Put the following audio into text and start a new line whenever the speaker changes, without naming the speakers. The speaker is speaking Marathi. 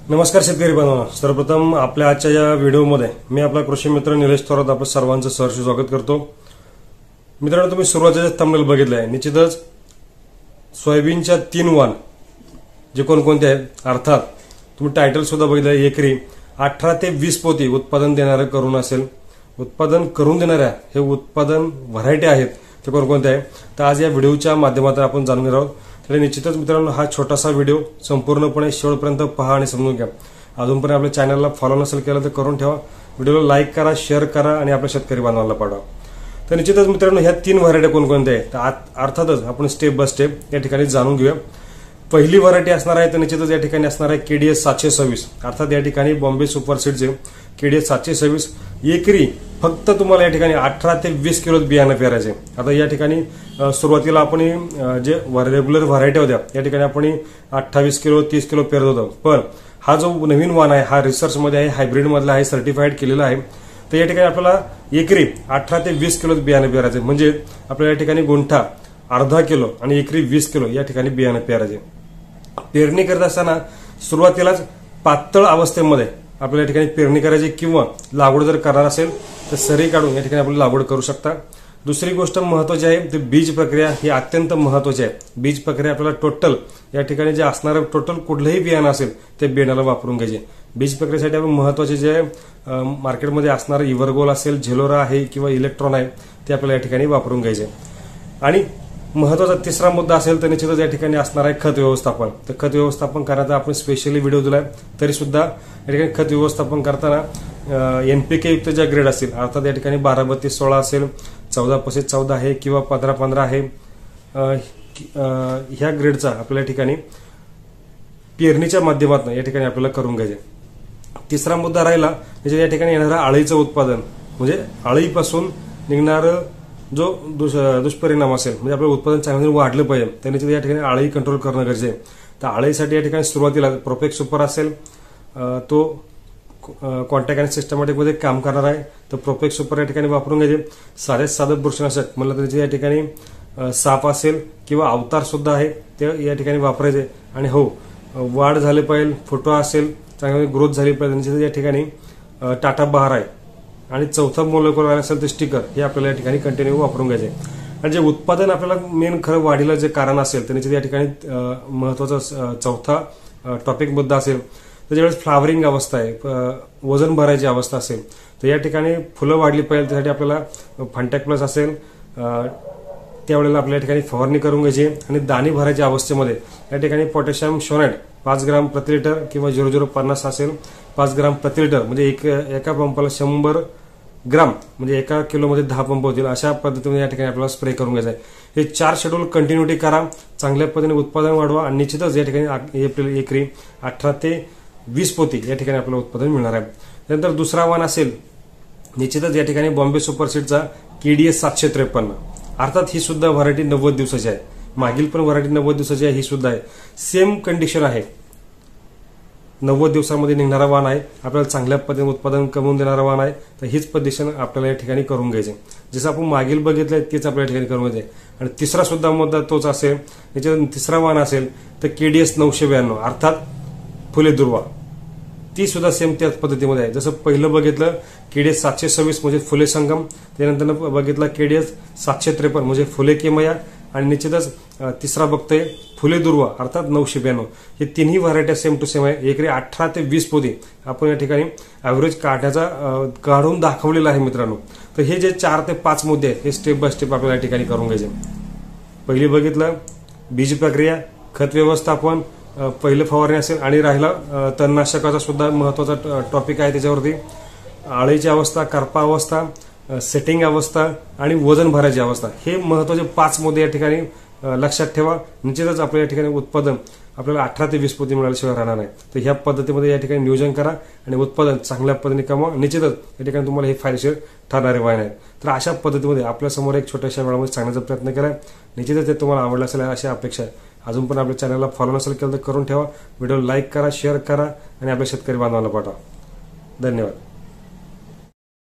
नमस्कार शेतकरी बांधवांनो, सर्वप्रथम आपल्या आजच्या या व्हिडिओमध्ये मी आपला कृषी मित्र निलेश थोरात आपण सर्वांचं सहर्ष स्वागत करतो। मित्रांनो, तुम्ही सुरुवातीचे थंबनेल बघितले आहे। निश्चितच सोयाबीनच्या 3 वाण जे कोणकोणते आहेत, अर्थात तुम्ही टायटल सुद्धा बघितलं, एकरी 18 ते 20 पोती उत्पादन देणारे करून असेल, उत्पादन करून देणाऱ्या हे उत्पादन व्हरायटी आहेत ते कोणकोणते आहे, तर आज या व्हिडिओच्या माध्यमातून आपण जाणून घेणार आहोत। तर निश्चितच मित्रांनो, हा छोटासा व्हिडिओ संपूर्णपणे शेवटपर्यंत पहा आणि समजून घ्या। अजूनपर्यंत आपल्या चॅनलला फॉलो नसेल केलं तर करून ठेवा, व्हिडिओला लाईक करा, शेअर करा आणि आपल्या शेतकरी बांधवांना पाठवा। तर निश्चितच मित्रांनो, ह्या 3 व्हरायटी कोणकोणत्या आहेत तर अर्थातच आपण स्टेप बाय स्टेप या ठिकाणी जाणून घेऊया। पहिली व्हरायटी असणार आहे तर निश्चितच या ठिकाणी असणार आहे केडीएस 726, अर्थात या ठिकाणी बॉम्बे सुपर सीडचे केडीएस 726 एकरी फक्त तुम्हाला या ठिकाणी 18 ते 20 किलो बियाणं पेरायचे। आता या ठिकाणी सुरुवातीला आपण जे रेग्युलर व्हरायटी होत्या या ठिकाणी आपण 28 किलो 30 किलो पेरत होतो, पण हा जो नवीन वाण आहे हा रिसर्च मध्ये आहे, हायब्रिड मधला आहे, सर्टिफाईड केलेला आहे। तर या ठिकाणी आपल्याला एकरी 18 ते 20 किलो बियाणं पेरायचे, म्हणजे आपल्याला या ठिकाणी गुंठा अर्धा किलो आणि एकरी 20 किलो या ठिकाणी बियाणं पेरायचे। पेरणी करत असताना सुरुवातीलाच पातळ अवस्थेमध्ये आपल्याला या ठिकाणी पेरणी करायची, किंवा लागवड जर करणार असेल तर सरी काढून या ठिकाणी आपण लागवड करू शकता। दुसरी गोष्ट महत्त्वाची आहे ती बीज प्रक्रिया, ही अत्यंत महत्त्वाची आहे। बीज प्रक्रिया आपल्याला टोटल या ठिकाणी जे असणारं टोटल कुठलंही बियाणं असेल ते बियाण्याला वापरून घ्यायचे। बीज प्रक्रियेसाठी आपण महत्त्वाचे जे मार्केटमध्ये असणारं इव्हरगोल असेल, झेलोरा आहे किंवा इलेक्ट्रॉन आहे ते आपल्याला या ठिकाणी वापरून घ्यायचे। आणि महत्त्वाचा तिसरा मुद्दा असेल तर निश्चितच या ठिकाणी असणार आहे खत व्यवस्थापन। तर खत व्यवस्थापन करण्याचा आपण स्पेशली व्हिडिओ दिलाय, तरी सुद्धा या ठिकाणी खत व्यवस्थापन करताना एनपीके युक्त ज्या ग्रेड असतील, अर्थात या ठिकाणी 12-32-16 असेल, 14-14 आहे किंवा 15-15 आहे, ह्या ग्रेडचा आपल्याला या ठिकाणी पेरणीच्या माध्यमातून या ठिकाणी आपल्याला करून घ्यायचे। तिसरा मुद्दा राहिला म्हणजे या ठिकाणी येणारं आळीचं उत्पादन, म्हणजे आळीपासून निघणारं जो दुष्परिणाम असेल, म्हणजे आपलं उत्पादन चांगलं वाढलं पाहिजे, त्याने या ठिकाणी आळी कंट्रोल करणं गरजेचं आहे। तर आळीसाठी या ठिकाणी सुरुवातीला प्रोपेक्स सुपर असेल, तो कॉन्टॅक्ट आणि सिस्टमॅटिक मध्ये काम करणार आहे, तर प्रोपेक्स सुपर या ठिकाणी वापरून घ्यायचे। साधं बुरशीनाशक म्हणलं तर या ठिकाणी साप असेल किंवा अवतार सुद्धा आहे ते या ठिकाणी वापरायचे। आणि हो, वाढ झाली पाहिजे, फुटवा असेल, चांगली ग्रोथ झाली पाहिजे, या ठिकाणी टाटा बहार आहे। आणि चौथा मोलेक्युलर असेल तर स्टिकर, हे आपल्याला या ठिकाणी कंटिन्यू वापरून घ्यायचे। आणि जे उत्पादन आपल्याला मेन खरं वाढीला जे कारण असेल तर या ठिकाणी महत्वाचा चौथा टॉपिक मुद्दा असेल तर ज्यावेळेस फ्लावरिंग अवस्था आहे, वजन भरायची अवस्था असेल, तर या ठिकाणी फुलं वाढली पाहिजे, त्यासाठी आपल्याला फंटॅक प्लस असेल त्यावेळेला आपल्या ठिकाणी फवारणी करून घ्यायची। आणि दाणे भरायच्या अवस्थेमध्ये या ठिकाणी पोटॅशियम शोनेट 5 ग्राम प्रति लिटर किंवा 0050 असेल 5 ग्राम प्रति लिटर, म्हणजे एका पंपाला 100 ग्राम, म्हणजे एका किलोमध्ये 10 पंप होतील, अशा पद्धतीने या ठिकाणी आपल्याला स्प्रे करून घ्यायचं आहे। हे 4 शेड्यूल कंटिन्युटी करा, चांगल्या पद्धतीने उत्पादन वाढवा आणि निश्चितच या ठिकाणी एप्रिल एकरी 18 ते 20 पोती या ठिकाणी आपल्याला उत्पादन मिळणार आहे। त्यानंतर दुसरा वाण असेल निश्चितच या ठिकाणी बॉम्बे सुपर सीडचा केडीएस 753, अर्थात ही सुद्धा व्हरायटी 90 दिवसाची आहे, मागील पण व्हरायटी 90 दिवसाची आहे, ही सुद्धा आहे, सेम कंडिशन आहे, 90 दिवसांमध्ये निघणारा वाण आहे, आपल्याला चांगल्या पद्धतीने उत्पादन कमवून देणारा वाण आहे। तर हीच पद्धतीने आपल्याला या ठिकाणी करून घ्यायचे, जसं आपण मागील बघितलंय तेच आपल्या ठिकाणी करून घ्यायचे। आणि तिसरा सुद्धा मुद्दा तोच असेल, याच्यात तिसरा वाण असेल तर केडीएस 992, अर्थात फुले दुर्वा, ती सुद्धा सेम त्याच पद्धतीमध्ये आहे। जसं पहिलं बघितलं केडीएस 726 म्हणजे फुले संगम, त्यानंतर बघितलं केडीएस 753 म्हणजे फुले केमया, आणि निश्चितच तिसरा बघतोय फुले दुर्वा अर्थात 992, हे तिन्ही व्हरायटी सेम टू सेम आहे। एकरी 18 ते 20 पोती आपण या ठिकाणी ऍव्हरेज काढून दाखवलेला आहे मित्रांनो। तर हे जे 4 ते 5 मुद्दे आहेत हे स्टेप बाय स्टेप आपल्याला या ठिकाणी करून घ्यायचे। पहिली बघितलं बीज प्रक्रिया, खत व्यवस्थापन, पहिलं फवारणी असेल, आणि राहिला तणनाशकाचा सुद्धा महत्वाचा टॉपिक आहे त्याच्यावरती, आळीची अवस्था, करपा अवस्था, सेटिंग अवस्था आणि वजन भरायची अवस्था, हे महत्वाचे 5 मुद्दे या ठिकाणी लक्षात ठेवा। निश्चितच आपल्या या ठिकाणी उत्पादन आपल्याला 18 ते 20 पोती मिळाल्याशिवाय राहणार नाही। तर ह्या पद्धतीमध्ये या ठिकाणी नियोजन करा आणि उत्पादन चांगल्या पद्धतीने कमवा, निश्चितच या ठिकाणी तुम्हाला हे फायदेशीर ठरणारे वाण आहेत। तर अशा पद्धतीमध्ये आपल्यासमोर एक छोट्याशा वेळामध्ये सांगण्याचा प्रयत्न केलाय, निश्चितच ते तुम्हाला आवडलं असेल अशी अपेक्षा आहे। अजून पण आपल्या चॅनलला फॉलो नसेल केलं तर करून ठेवा, व्हिडिओ लाईक करा, शेअर करा आणि आपल्या शेतकरी बांधवांना पाठवा। धन्यवाद।